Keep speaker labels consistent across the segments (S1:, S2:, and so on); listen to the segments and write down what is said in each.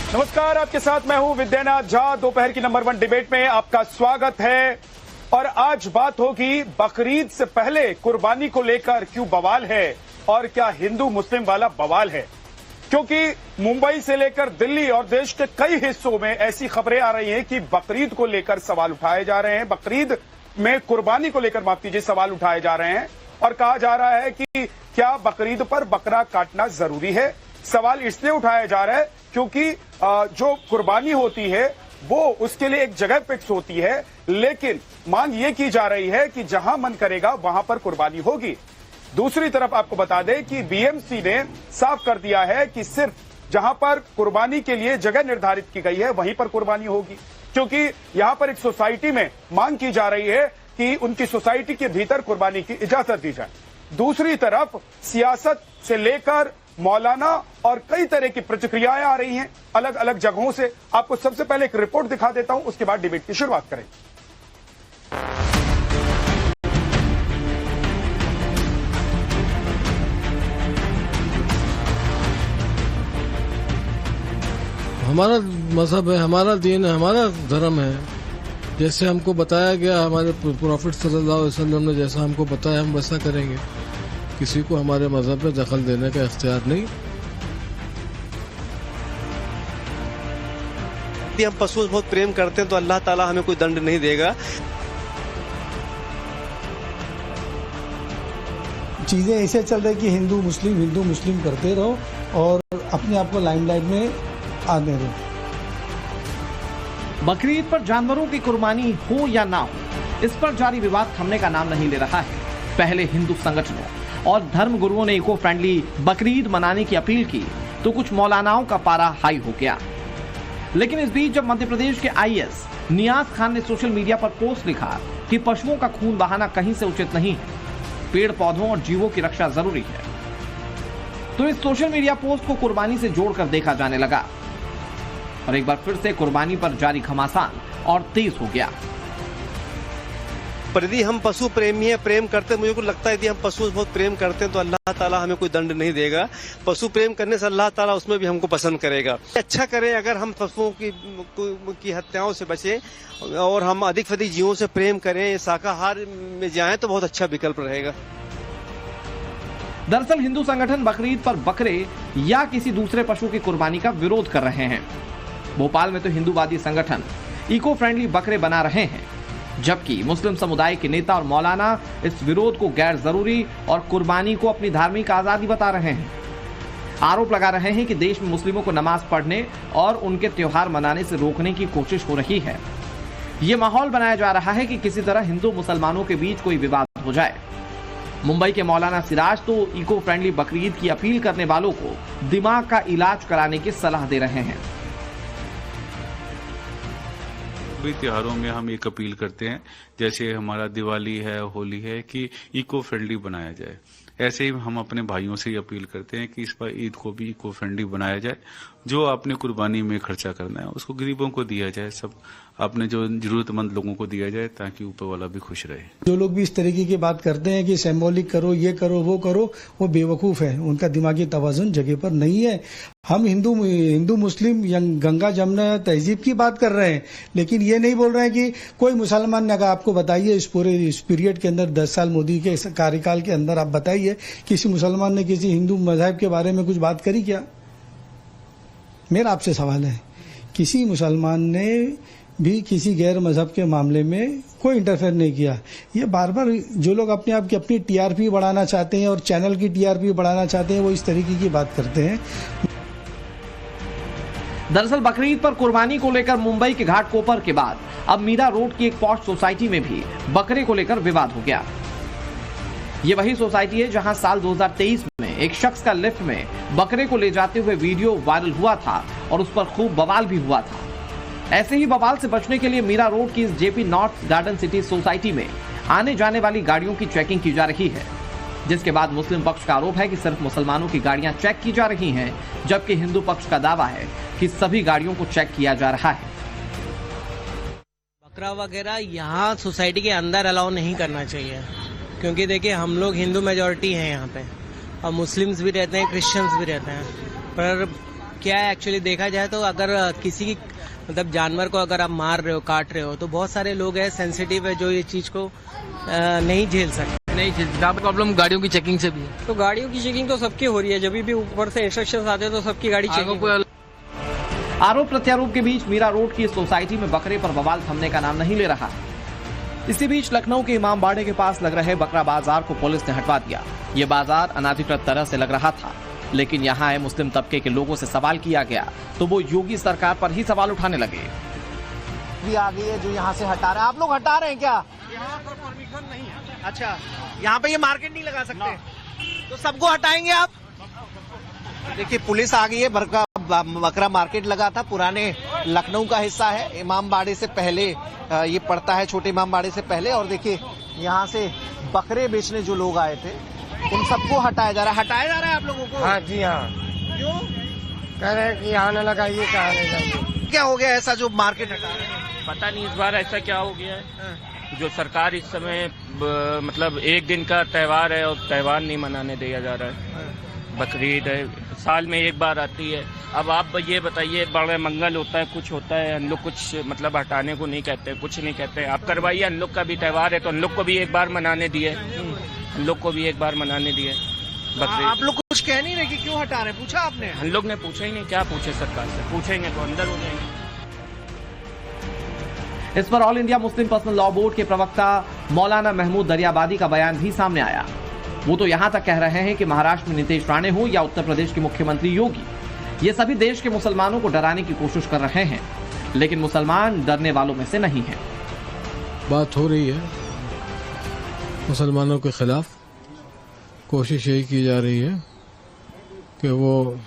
S1: नमस्कार, आपके साथ मैं हूं विद्यानाथ झा। दोपहर की नंबर 1 डिबेट में आपका स्वागत है। और आज बात होगी बकरीद से पहले कुर्बानी को लेकर क्यों बवाल है और क्या हिंदू मुस्लिम वाला बवाल है, क्योंकि मुंबई से लेकर दिल्ली और देश के कई हिस्सों में ऐसी खबरें आ रही हैं कि बकरीद को लेकर सवाल उठाए जा रहे हैं, बकरीद में कुर्बानी को लेकर माफ कीजिए सवाल उठाए जा रहे हैं और कहा जा रहा है कि क्या बकरीद पर बकरा काटना जरूरी है। सवाल इसलिए उठाया जा रहा है क्योंकि जो कुर्बानी होती है वो उसके लिए एक जगह फिक्स होती है, लेकिन मांग ये की जा रही है कि जहां मन करेगा वहां पर कुर्बानी होगी। दूसरी तरफ आपको बता दें कि बीएमसी ने साफ कर दिया है कि सिर्फ जहां पर कुर्बानी के लिए जगह निर्धारित की गई है वहीं पर कुर्बानी होगी, क्योंकि यहां पर एक सोसाइटी में मांग की जा रही है कि उनकी सोसाइटी के भीतर कुर्बानी की इजाजत दी जाए। दूसरी तरफ सियासत से लेकर मौलाना और कई तरह की प्रतिक्रियाएं आ रही हैं अलग अलग जगहों से। आपको सबसे पहले एक रिपोर्ट दिखा देता हूं, उसके बाद डिबेट की शुरुआत करें।
S2: हमारा मजहब है, हमारा दीन है, हमारा धर्म है। जैसे हमको बताया गया, हमारे प्रॉफिट सल्लल्लाहु अलैहि वसल्लम ने जैसा हमको बताया हम वैसा करेंगे। किसी को हमारे मजहब में दखल देने का इख्तियार नहीं।
S3: यदि हम पशुओं से बहुत प्रेम करते हैं तो अल्लाह ताला हमें कोई दंड नहीं देगा।
S4: चीजें ऐसे चल रही कि हिंदू मुस्लिम करते रहो और अपने आप को लाइमलाइट में आने दो।
S5: बकरीद पर जानवरों की कुर्बानी हो या ना हो, इस पर जारी विवाद थमने का नाम नहीं ले रहा है। पहले हिंदू संगठनों और धर्म गुरुओं ने इको फ्रेंडली बकरीद मनाने की अपील की तो कुछ मौलानाओं का पारा हाई हो गया। लेकिन इस बीच जब मध्य प्रदेश के आईएएस नियाज खान ने सोशल मीडिया पर पोस्ट लिखा कि पशुओं का खून बहाना कहीं से उचित नहीं है, पेड़ पौधों और जीवों की रक्षा जरूरी है, तो इस सोशल मीडिया पोस्ट को कुर्बानी से जोड़कर देखा जाने लगा और एक बार फिर से कुर्बानी पर जारी घमासान और तेज हो गया।
S3: पर यदि हम पशु प्रेमी हैं, प्रेम करते हैं, मुझे को लगता है यदि हम पशुओं से बहुत प्रेम करते हैं तो अल्लाह ताला हमें कोई दंड नहीं देगा। पशु प्रेम करने से अल्लाह ताला उसमें भी हमको पसंद करेगा। अच्छा करें अगर हम पशुओं की हत्याओं से बचें और हम अधिक से अधिक जीवों से प्रेम करें, शाकाहार में जाएं तो बहुत अच्छा विकल्प रहेगा।
S5: दरअसल हिंदू संगठन बकरीद पर बकरे या किसी दूसरे पशु की कुर्बानी का विरोध कर रहे हैं। भोपाल में तो हिंदूवादी संगठन इको फ्रेंडली बकरे बना रहे हैं, जबकि मुस्लिम समुदाय के नेता और मौलाना इस विरोध को गैर जरूरी और कुर्बानी को अपनी धार्मिक आजादी बता रहे हैं। आरोप लगा रहे हैं कि देश में मुस्लिमों को नमाज पढ़ने और उनके त्योहार मनाने से रोकने की कोशिश हो रही है। ये माहौल बनाया जा रहा है कि किसी तरह हिंदू मुसलमानों के बीच कोई विवाद हो जाए। मुंबई के मौलाना सिराज तो इको फ्रेंडली बकरीद की अपील करने वालों को दिमाग का इलाज कराने की सलाह दे रहे हैं।
S6: सभी त्योहारों में हम एक अपील करते हैं, जैसे हमारा दिवाली है, होली है, कि इको फ्रेंडली बनाया जाए। ऐसे ही हम अपने भाइयों से अपील करते हैं कि इस बार ईद को भी इको फ्रेंडली बनाया जाए। जो आपने कुर्बानी में खर्चा करना है उसको गरीबों को दिया जाए, सब आपने जो जरूरतमंद लोगों को दिया जाए, ताकि ऊपर वाला भी खुश रहे।
S4: जो लोग भी इस तरीके की बात करते हैं कि सिंबॉलिक करो, ये करो, वो करो, वो बेवकूफ है। उनका दिमागी तवाजुन जगह पर नहीं है। हम हिंदू मुस्लिम गंगा जमुना तहजीब की बात कर रहे हैं, लेकिन ये नहीं बोल रहे हैं कि कोई मुसलमान ने, अगर आपको बताइए इस पूरे इस पीरियड के अंदर 10 साल मोदी के कार्यकाल के अंदर आप बताइए किसी मुसलमान ने किसी हिंदू मजहब के बारे में कुछ बात करी क्या? मेरा आपसे सवाल है, किसी मुसलमान ने भी किसी गैर मजहब के मामले में कोई इंटरफेयर नहीं किया। ये बार बार जो लोग अपने आप की अपनी टीआरपी बढ़ाना चाहते हैं और चैनल की टीआरपी बढ़ाना चाहते हैं, वो इस तरीके की बात करते हैं।
S5: दरअसल बकरीद पर कुर्बानी को लेकर मुंबई के घाटकोपर के बाद अब मीरा रोड की एक पॉश सोसाइटी में भी बकरे को लेकर विवाद हो गया। ये वही सोसाइटी है जहां साल 2023 में एक शख्स का लिफ्ट में बकरे को ले जाते हुए वीडियो वायरल हुआ था और उस पर खूब बवाल भी हुआ था। ऐसे ही बवाल से बचने के लिए मीरा रोड की इस JP north garden city society में आने जाने वाली गाड़ियों की चेकिंग की जा रही है, जिसके बाद मुस्लिम पक्ष का आरोप है कि सिर्फ मुसलमानों की गाड़ियां चेक की जा रही हैं, जबकि हिंदू पक्ष का दावा है कि सभी गाड़ियों को चेक किया जा रहा है।
S7: बकरा वगैरह यहाँ सोसाइटी के अंदर अलाउ नहीं करना चाहिए, क्योंकि देखिए हम लोग हिंदू मेजॉरिटी हैं यहाँ पे और मुस्लिम्स भी रहते हैं, क्रिश्चियंस भी रहते हैं, पर क्या है एक्चुअली देखा जाए तो अगर किसी की मतलब जानवर को अगर आप मार रहे हो काट रहे हो तो बहुत सारे लोग हैं सेंसिटिव है जो ये चीज को नहीं झेल सकते।
S8: नहीं ज़्यादा प्रॉब्लम गाड़ियों की चेकिंग से भी है।
S7: तो गाड़ियों की चेकिंग तो सबकी हो रही है, जब भी ऊपर से इंस्ट्रक्शंस आते हैं तो सबकी गाड़ी चेकिंग।
S5: आरोप प्रत्यारोप के बीच मीरा रोड की सोसाइटी में बकरे पर बवाल थमने का नाम नहीं ले रहा। इसी बीच लखनऊ के इमामबाड़े के पास लग रहे बकरा बाजार को पुलिस ने हटवा दिया। ये बाजार अनाधिकृत तरह से लग रहा था, लेकिन यहाँ आए मुस्लिम तबके के लोगों से सवाल किया गया तो वो योगी सरकार पर ही सवाल उठाने लगे।
S9: भी आ गई है जो यहाँ से हटा रहे हैं। आप लोग हटा रहे हैं क्या?
S3: यहाँ पर परमिशन नहीं है।
S9: अच्छा, यहाँ पे ये मार्केट नहीं लगा सकते, तो सबको हटाएंगे आप? देखिए पुलिस आ गई है। बकरा मार्केट लगा था, पुराने लखनऊ का हिस्सा है, इमामबाड़े से पहले ये पड़ता है, छोटे इमामबाड़े से पहले। और देखिए यहाँ से बकरे बेचने जो लोग आए थे उन सबको हटाया जा रहा है। हटाया जा रहा है आप लोगों को?
S10: हाँ जी हाँ।
S9: क्यों
S10: कह रहे हैं कि यहाँ न लगाइए, कहाँ ले जाइए।
S9: क्या हो गया ऐसा जो मार्केट हटा रहे हैं?
S11: पता नहीं इस बार ऐसा क्या हो गया है। जो सरकार इस समय मतलब एक दिन का त्योहार है और त्योहार नहीं मनाने दिया जा रहा है। बकरीद है, साल में एक बार आती है। अब आप ये बताइए, बड़े मंगल होता है, कुछ होता है, हम लोग कुछ मतलब हटाने को नहीं कहते, कुछ नहीं कहते। आप करवाइए, हम लोग का भी त्योहार है तो हम लोग को भी एक बार मनाने दिए, हम लोग को भी एक बार मनाने दिए बकरीद।
S9: आप लोग कुछ कह नहीं रहे कि क्यों हटा रहे? पूछा आपने?
S11: हम लोग ने पूछा ही नहीं। क्या पूछे सरकार से? पूछेंगे तो अंदर हो जाएंगे।
S5: इस पर all India Muslim personal law board के प्रवक्ता मौलाना महमूद दरियाबादी का बयान भी सामने आया। वो तो यहां तक कह रहे हैं कि महाराष्ट्र में नीतीश राणे हो या उत्तर प्रदेश के मुख्यमंत्री योगी, ये सभी देश के मुसलमानों को डराने की कोशिश कर रहे हैं, लेकिन मुसलमान डरने वालों में से नहीं है।
S2: बात हो रही है मुसलमानों के खिलाफ, कोशिश यही की जा रही है कि वो,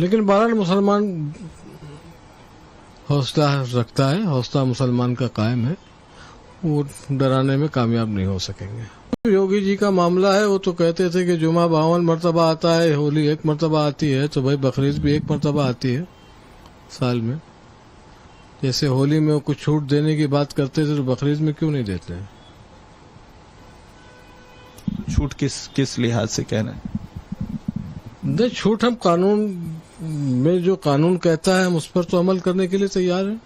S2: लेकिन बहरहाल मुसलमान हौसला रखता है, हौसला मुसलमान का कायम है, वो डराने में कामयाब नहीं हो सकेंगे। योगी जी का मामला है, वो तो कहते थे कि जुमा 52 मरतबा आता है, होली 1 मरतबा आती है, तो भाई बकरीद भी 1 मरतबा आती है साल में। जैसे होली में वो कुछ छूट देने की बात करते थे तो बकरीद में क्यों नहीं देते हैं?
S12: छूट किस लिहाज से कह रहे हैं?
S2: नहीं, छूट हम कानून में जो कानून कहता है हम उस पर तो अमल करने के लिए तैयार हैं।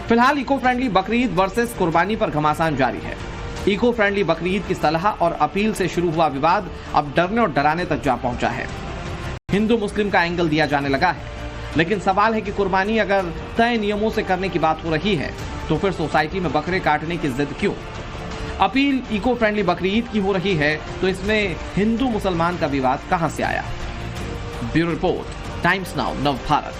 S5: फिलहाल इको फ्रेंडली बकरीद वर्सेस कुर्बानी पर घमासान जारी है। इको फ्रेंडली बकरीद की सलाह और अपील से शुरू हुआ विवाद अब डरने और डराने तक जा पहुंचा है। हिंदू मुस्लिम का एंगल दिया जाने लगा है, लेकिन सवाल है कि कुर्बानी अगर तय नियमों से करने की बात हो रही है तो फिर सोसाइटी में बकरे काटने की जिद क्यों? अपील इको फ्रेंडली बकरीद की हो रही है तो इसमें हिंदू मुसलमान का विवाद कहां से आया? ब्यूरो रिपोर्ट, टाइम्स नाउ, नव भारत।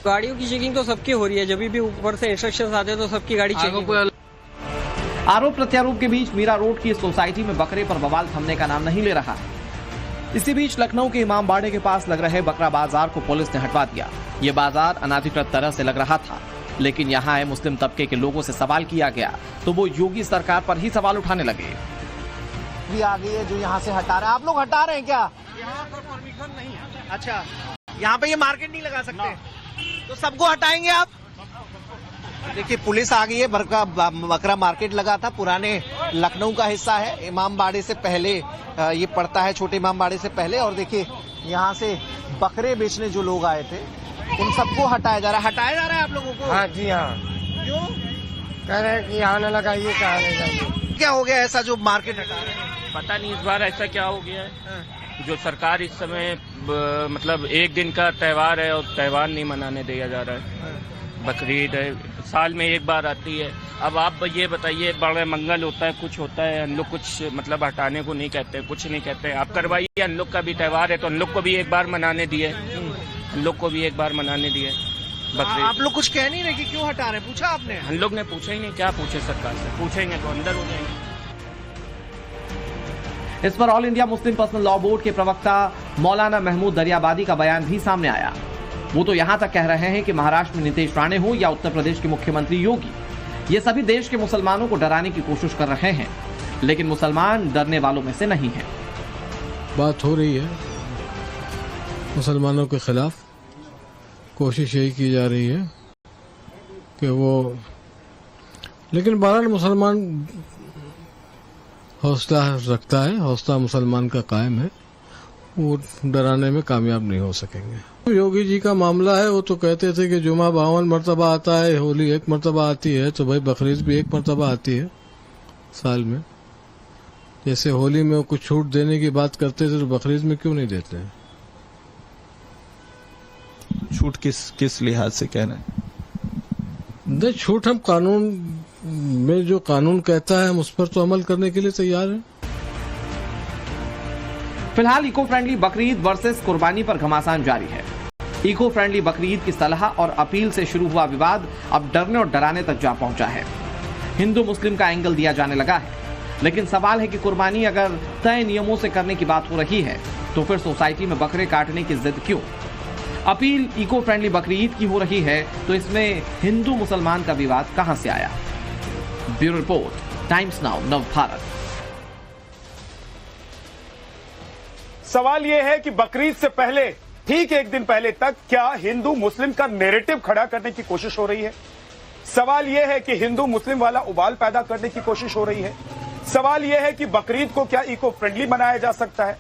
S7: गाड़ियों की चेकिंग तो सबकी हो रही है, जब भी ऊपर से इंस्ट्रक्शंस आते हैं तो सबकी गाड़ी चेकिंग।
S5: आरोप प्रत्यारोप के बीच मीरा रोड की सोसाइटी में बकरे पर बवाल थमने का नाम नहीं ले रहा। इसी बीच लखनऊ के इमामबाड़े के पास लग रहे बकरा बाजार को पुलिस ने हटवा दिया। ये बाजार अनाधिकृत तरह से लग रहा था, लेकिन यहाँ आए मुस्लिम तबके के लोगों से सवाल किया गया तो वो योगी सरकार पर ही सवाल उठाने लगे।
S9: भी आ गई है जो यहाँ से हटा रहे हैं। आप लोग हटा रहे हैं क्या?
S3: यहाँ पर परमिशन नहीं है।
S9: अच्छा, यहाँ पे ये मार्केट नहीं लगा सकते, तो सबको हटाएंगे आप? देखिए पुलिस आ गई है। बकरा मार्केट लगा था, पुराने लखनऊ का हिस्सा है, इमामबाड़े से पहले ये पड़ता है, छोटे इमामबाड़े से पहले। और देखिए यहाँ से बकरे बेचने जो लोग आए थे उन सबको हटाया जा रहा है। हटाया जा रहा है आप लोगों को?
S10: हाँ जी हाँ।
S9: क्यों
S10: कह रहे हैं कि यहाँ न लगाइए, कहाँ ले जाइए।
S9: क्या हो गया ऐसा जो मार्केट हटा रहे हैं?
S11: पता नहीं इस बार ऐसा क्या हो गया है। जो सरकार इस समय मतलब एक दिन का त्योहार है और त्योहार नहीं मनाने दिया जा रहा है। बकरीद है, साल में एक बार आती है। अब आप ये बताइए, बड़े मंगल होता है, कुछ होता है, हम लोग कुछ मतलब हटाने को नहीं कहते, कुछ नहीं कहते। आप करवाइए, हम लोग का भी त्योहार है तो हम लोग को भी एक बार मनाने दिए, हम लोग को भी एक बार मनाने दिए बकरीद।
S9: आप लोग कुछ कह नहीं रहे कि क्यों हटा रहे? पूछा आपने?
S11: हम लोग ने पूछा ही नहीं। क्या पूछे सरकार से? पूछेंगे तो अंदर हो जाएंगे।
S5: इस पर all India Muslim personal law board के प्रवक्ता मौलाना महमूद दरियाबादी का बयान भी सामने आया। वो तो यहां तक कह रहे हैं कि महाराष्ट्र में नीतीश राणे हो या उत्तर प्रदेश के मुख्यमंत्री योगी, ये सभी देश के मुसलमानों को डराने की कोशिश कर रहे हैं, लेकिन मुसलमान डरने वालों में से नहीं है।
S2: बात हो रही है मुसलमानों के खिलाफ, कोशिश यही की जा रही है कि वो, लेकिन बहरहाल मुसलमान हौसला रखता है, हौसला मुसलमान का कायम है, वो डराने में कामयाब नहीं हो सकेंगे। योगी जी का मामला है, वो तो कहते थे कि जुमा 52 मरतबा आता है, होली 1 मरतबा आती है, तो भाई बकरीद भी 1 मरतबा आती है साल में। जैसे होली में वो कुछ छूट देने की बात करते थे तो बकरीद में क्यों नहीं देते हैं?
S12: छूट किस लिहाज से कह रहे हैं?
S2: नहीं, छूट हम कानून में जो कानून कहता है हम उस पर तो अमल करने के लिए तैयार हैं।
S5: फिलहाल इको फ्रेंडली बकरीद वर्सेस कुर्बानी पर घमासान जारी है। इको फ्रेंडली बकरीद की सलाह और अपील से शुरू हुआ विवाद अब डरने और डराने तक जा पहुंचा है। हिंदू मुस्लिम का एंगल दिया जाने लगा है, लेकिन सवाल है कि कुर्बानी अगर तय नियमों से करने की बात हो रही है तो फिर सोसाइटी में बकरे काटने की जिद क्यों? अपील इको फ्रेंडली बकरीद की हो रही है तो इसमें हिंदू मुसलमान का विवाद कहां से आया? ब्यूरो रिपोर्ट, टाइम्स नाउ, नव भारत।
S1: सवाल यह है कि बकरीद से पहले, ठीक एक दिन पहले तक क्या हिंदू मुस्लिम का नैरेटिव खड़ा करने की कोशिश हो रही है? सवाल यह है कि हिंदू मुस्लिम वाला उबाल पैदा करने की कोशिश हो रही है? सवाल यह है कि बकरीद को क्या इको फ्रेंडली बनाया जा सकता है?